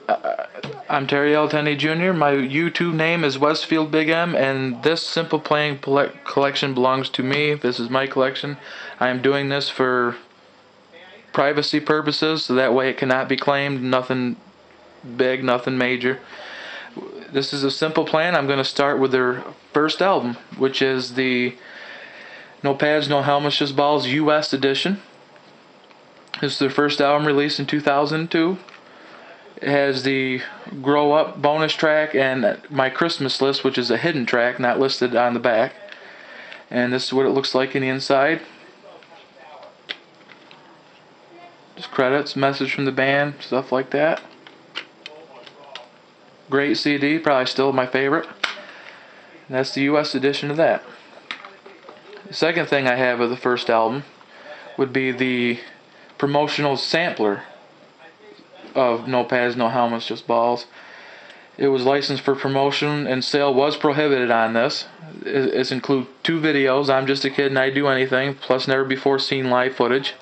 I'm Terry L. Tenney Jr. My YouTube name is Westfield Big M, and this Simple Playing collection belongs to me. This is my collection. I am doing this for privacy purposes, so that way it cannot be claimed. Nothing big, nothing major. This is a simple plan. I'm going to start with their first album, which is the No Pads, No Helmets, Just Balls US edition. This is their first album released in 2002. It has the Grow Up bonus track and My Christmas List, which is a hidden track, not listed on the back. And this is what it looks like in the inside. Just credits, message from the band, stuff like that. Great CD, probably still my favorite. And that's the US edition of that. The second thing I have of the first album would be the promotional sampler of No Pads, No Helmets, Just Balls. It was licensed for promotion and sale was prohibited on this. It includes 2 videos, I'm Just a Kid and I Do Anything, plus never before seen live footage.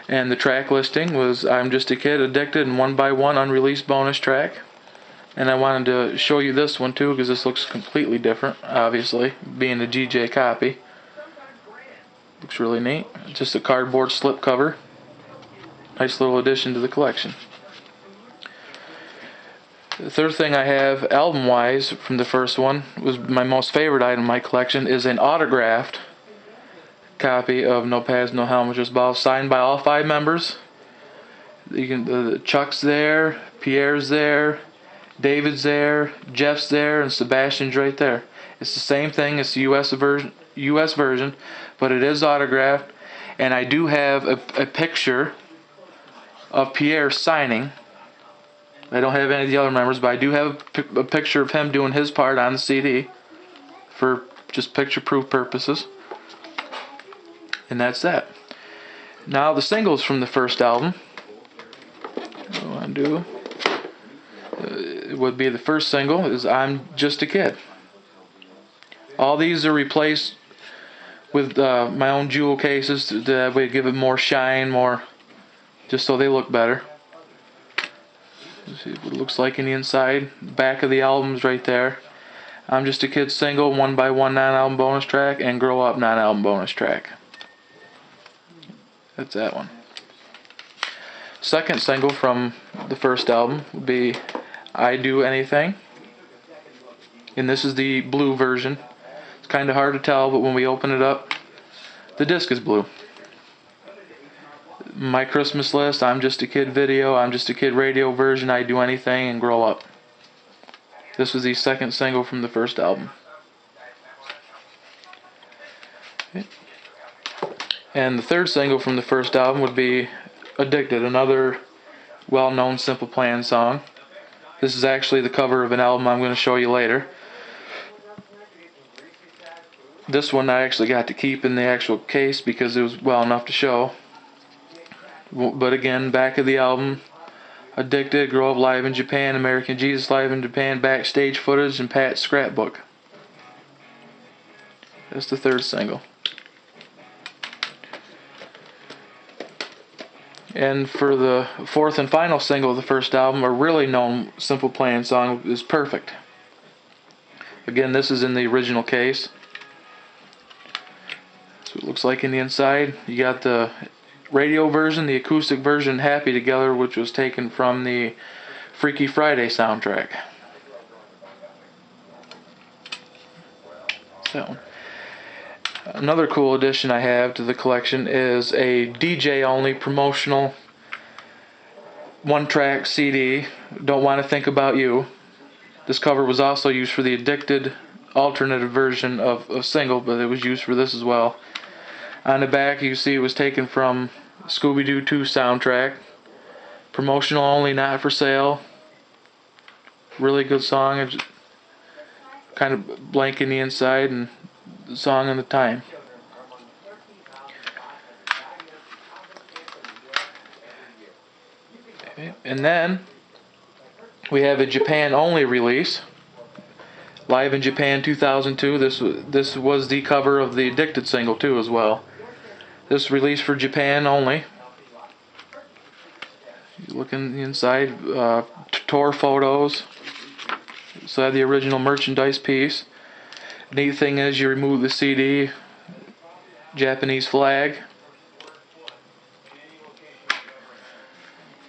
And the track listing was I'm Just a Kid, Addicted, and One by One unreleased bonus track. And I wanted to show you this one too because this looks completely different, obviously, being a GJ copy. Looks really neat. Just a cardboard slip cover. Nice little addition to the collection. The third thing I have, album-wise, from the first one, was my most favorite item in my collection, is an autographed copy of No Pads, No Helmets, Just Balls, signed by all 5 members. Chuck's there, Pierre's there, David's there, Jeff's there, and Sebastian's right there. It's the same thing as the US version, but it is autographed, and I do have a picture of Pierre signing. I don't have any of the other members, but I do have a picture of him doing his part on the CD for just picture proof purposes. And that's that. Now the singles from the first album. What I want to do it would be the first single is I'm Just a Kid. All these are replaced with my own jewel cases that way give it more shine, more, just so they look better. Let's see what it looks like in the inside. Back of the album's right there. I'm Just a Kid single, One by One non-album bonus track, and Grow Up non-album bonus track. That's that one. Second single from the first album would be I Do Anything. And this is the blue version. It's kind of hard to tell, but when we open it up, the disc is blue. My Christmas List, I'm Just a Kid video, I'm Just a Kid radio version, I Do Anything, and Grow Up. This was the second single from the first album. Okay. And the third single from the first album would be Addicted, another well-known Simple Plan song. This is actually the cover of an album I'm going to show you later. This one I actually got to keep in the actual case because it was well enough to show. But again, back of the album, Addicted, Grow Up live in Japan, American Jesus live in Japan, backstage footage, and Pat's scrapbook. That's the third single. And for the fourth and final single of the first album, a really known Simple Plan song is Perfect. Again, this is in the original case. That's what it looks like in the inside. You got the radio version, the acoustic version, Happy Together, which was taken from the Freaky Friday soundtrack. So, another cool addition I have to the collection is a DJ-only promotional one-track CD, Don't Want to Think About You. This cover was also used for the Addicted alternative version of single, but it was used for this as well. On the back, you see it was taken from Scooby-Doo 2 soundtrack. Promotional only, not for sale. Really good song. It's kind of blank in the inside, and the song and the time. Okay. And then we have a Japan-only release. Live in Japan 2002. This was the cover of the Addicted single too as well. This released for Japan only. You look in the inside. tour photos. So I have the original merchandise piece. Neat thing is you remove the CD, Japanese flag.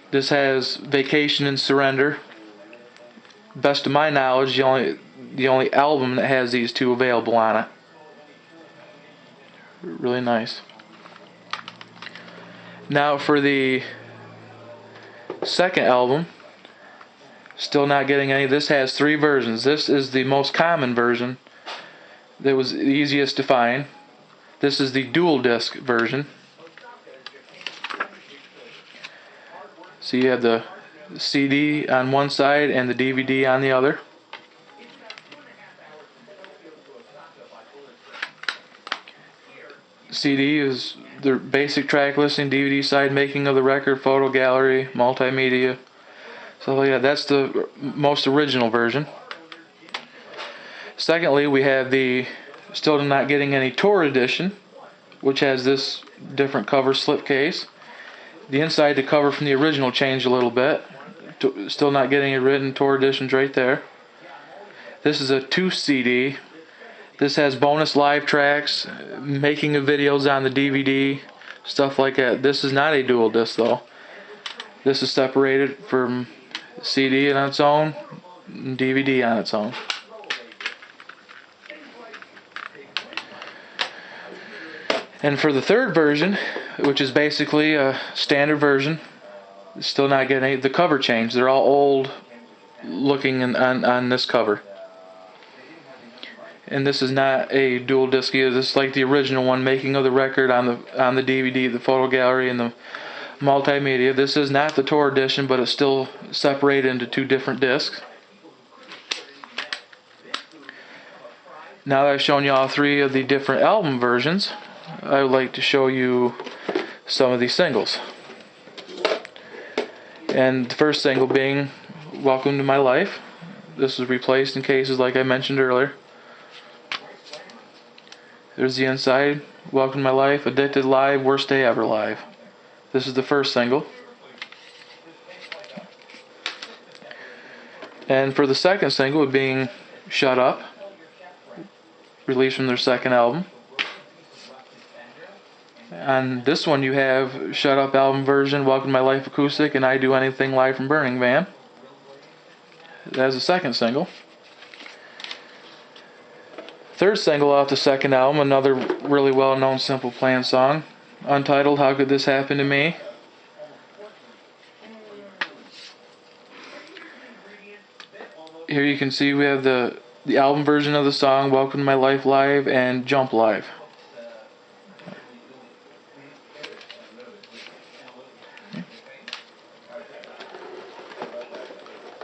This has Vacation and Surrender. Best of my knowledge, the only album that has these two available on it. Really nice. Now for the second album, still not getting any. This has 3 versions. This is the most common version that was easiest to find. This is the dual disc version. So you have the CD on one side and the DVD on the other. CD is the basic track listing, DVD side, making of the record, photo gallery, multimedia. So yeah, that's the most original version. Secondly, we have the still not getting any tour edition, which has this different cover slipcase. The inside, the cover from the original changed a little bit. Still not getting a written tour editions right there. This is a 2 CD. This has bonus live tracks, making of videos on the DVD, stuff like that. This is not a dual disc though. This is separated from CD on its own, and DVD on its own. And for the third version, which is basically a standard version, still not getting the cover change. They're all old looking on this cover. And this is not a dual disc either. This is like the original one, making of the record on the DVD, the photo gallery, and the multimedia. This is not the tour edition, but it's still separated into 2 different discs. Now that I've shown you all 3 of the different album versions, I would like to show you some of these singles. And the first single being Welcome to My Life. This was replaced in cases like I mentioned earlier. There's the inside. Welcome to My Life, Addicted Live, Worst Day Ever Live. This is the first single. And for the second single, being Shut Up, released from their second album. On this one you have Shut Up album version, Welcome to My Life acoustic, and I Do Anything live from Burning Man. That's the second single. Third single off the second album, another really well-known Simple Plan song, Untitled, How Could This Happen to Me? Here you can see we have the album version of the song, Welcome to My Life Live, and Jump Live.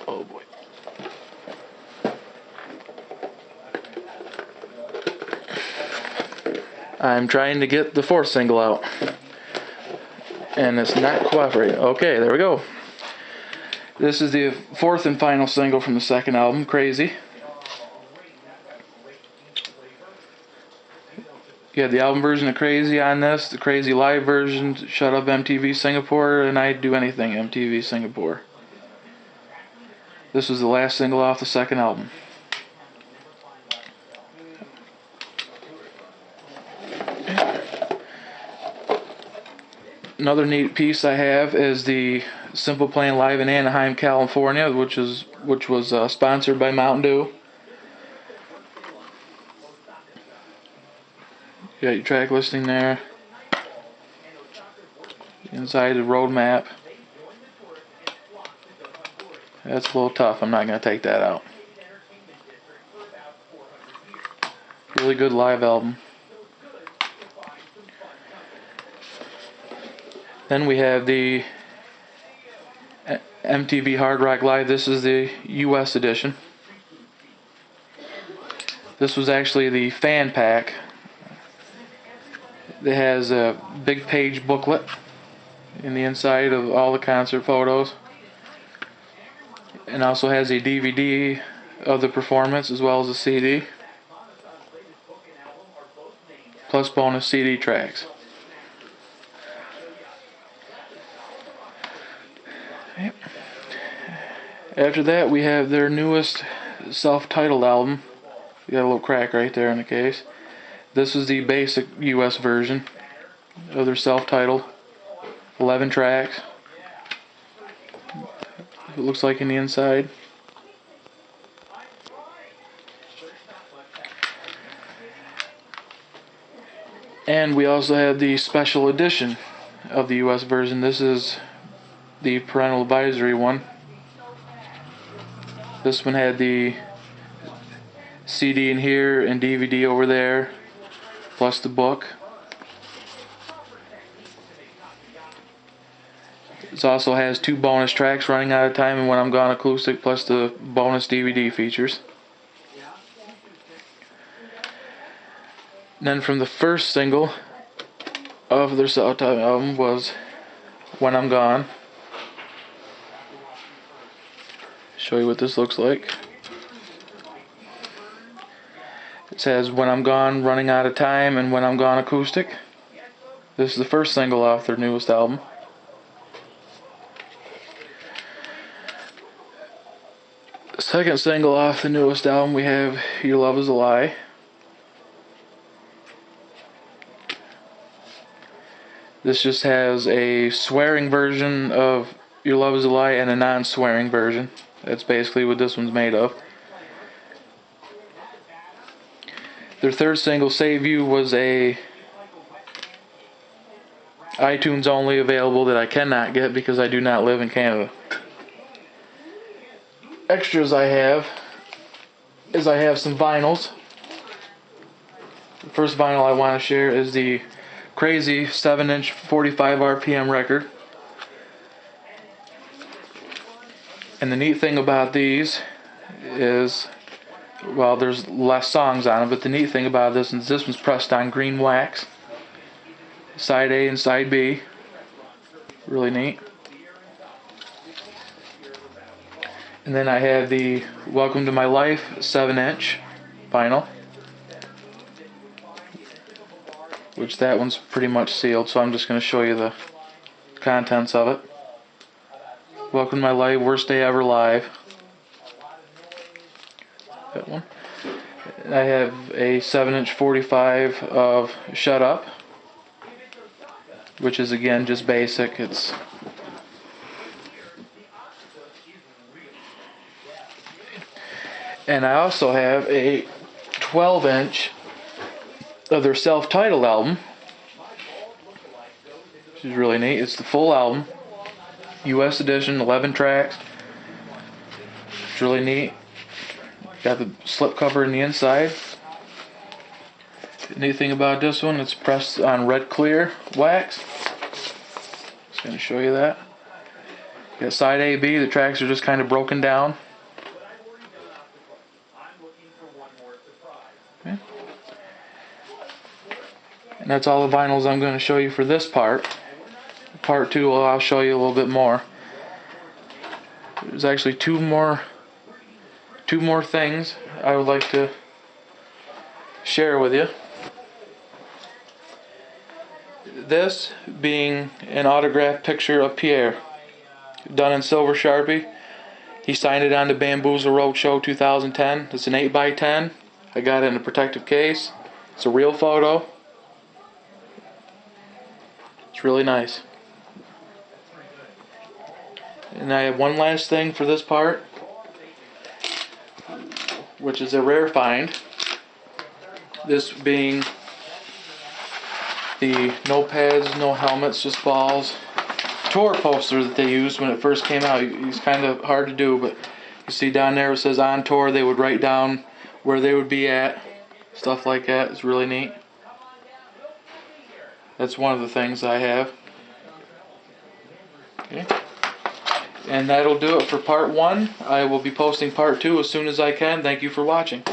Oh boy. I'm trying to get the fourth single out, and it's not cooperating. Okay, there we go. This is the fourth and final single from the second album, Crazy. You have the album version of Crazy on this, the Crazy live version, Shut Up MTV Singapore, and I Do Anything MTV Singapore. This was the last single off the second album. Another neat piece I have is the Simple Plan Live in Anaheim, California, which was sponsored by Mountain Dew. You got your track listing there. Inside the road map. That's a little tough. I'm not going to take that out. Really good live album. Then we have the MTV Hard Rock Live. This is the US edition. This was actually the fan pack. It has a big page booklet in the inside of all the concert photos. And also has a DVD of the performance as well as a CD. Plus bonus CD tracks. After that, we have their newest self-titled album. You got a little crack right there in the case. This is the basic US version of their self-titled. 11 tracks. It looks like in the inside. And we also have the special edition of the US version. This is the parental advisory one. This one had the CD in here and DVD over there, plus the book. This also has 2 bonus tracks, Running Out of Time and When I'm Gone acoustic, plus the bonus DVD features. And then from the first single of their self-titled album was When I'm Gone. Show you what this looks like. It says When I'm Gone, Running Out of Time, and When I'm Gone acoustic. This is the first single off their newest album. The second single off the newest album, we have Your Love Is a Lie. This just has a swearing version of Your Love Is a Lie and a non-swearing version. That's basically what this one's made of. Their third single, Save You, was a iTunes only available that I cannot get because I do not live in Canada. Extras I have some vinyls. The first vinyl I want to share is the crazy 7-inch 45 RPM record. And the neat thing about these is, well, there's less songs on it, but the neat thing about this is this one's pressed on green wax. Side A and side B. Really neat. And then I have the Welcome to My Life 7-inch vinyl, which that one's pretty much sealed, so I'm just going to show you the contents of it. Welcome to My Life, Worst Day Ever Live. That one. I have a 7-inch 45 of Shut Up, which is again just basic. And I also have a 12-inch of their self-titled album, which is really neat. It's the full album, US edition, 11 tracks. It's really neat. Got the slipcover in the inside. The neat thing about this one, it's pressed on red clear wax. Just going to show you that. Got side A, B. The tracks are just kind of broken down. Okay. And that's all the vinyls I'm going to show you for this part. Part 2, I'll show you a little bit more. There's actually two more things I would like to share with you. This being an autographed picture of Pierre, done in silver Sharpie. He signed it on the Bamboozle Roadshow 2010. It's an 8x10. I got it in a protective case. It's a real photo. It's really nice. And I have one last thing for this part, which is a rare find. This being the no pads, no helmets, just balls tour poster that they used when it first came out. He's kind of hard to do, but you see down there it says on tour. They would write down where they would be at, stuff like that. It's really neat. That's one of the things I have. Okay. And that'll do it for part 1. I will be posting part 2 as soon as I can. Thank you for watching.